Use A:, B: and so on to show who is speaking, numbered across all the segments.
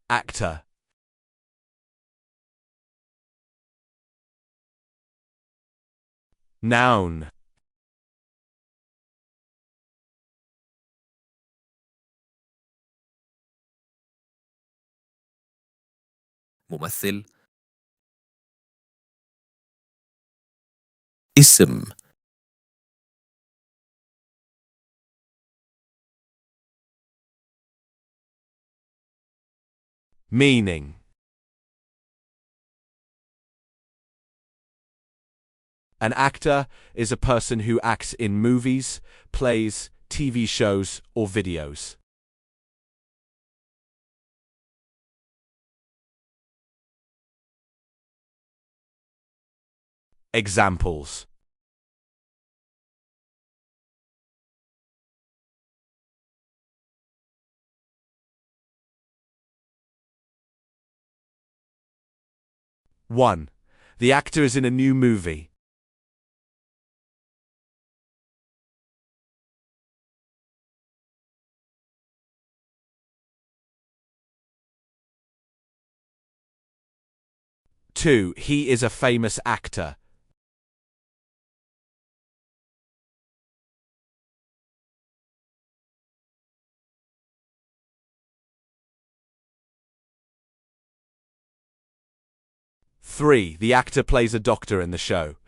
A: actor. Noun.
B: ممثل. اسم.
A: Meaning. An actor is a person who acts in movies, plays, TV shows, or videos. Examples. One. The actor is in a new movie. 2. He is a famous actor. 3. The actor plays a doctor in the show. 4.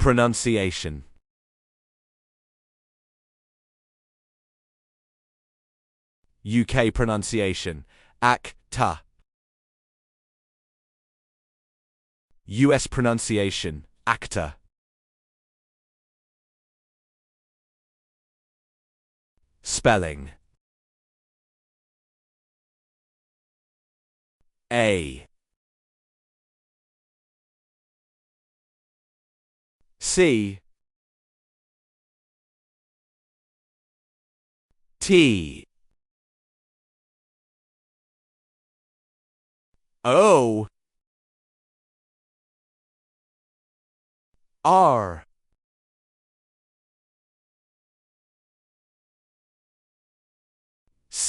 A: Pronunciation. UK pronunciation. Actor. US pronunciation. Actor. Spelling. A. C. T. O. R.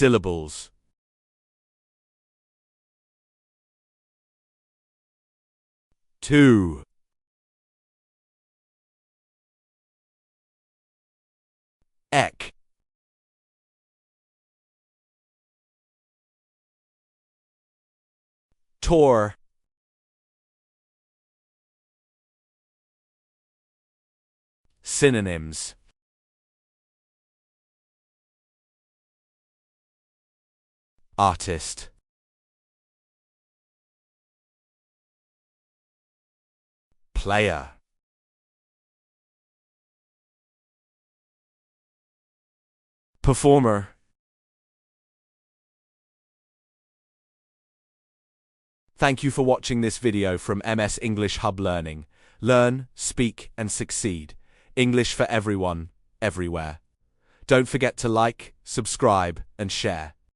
A: Syllables. Two. Ek. Tor. Synonyms. Artist. Player. Performer. Thank you for watching this video from MS English Hub Learning. Learn, speak, and succeed. English for everyone, everywhere. Don't forget to like, subscribe, and share.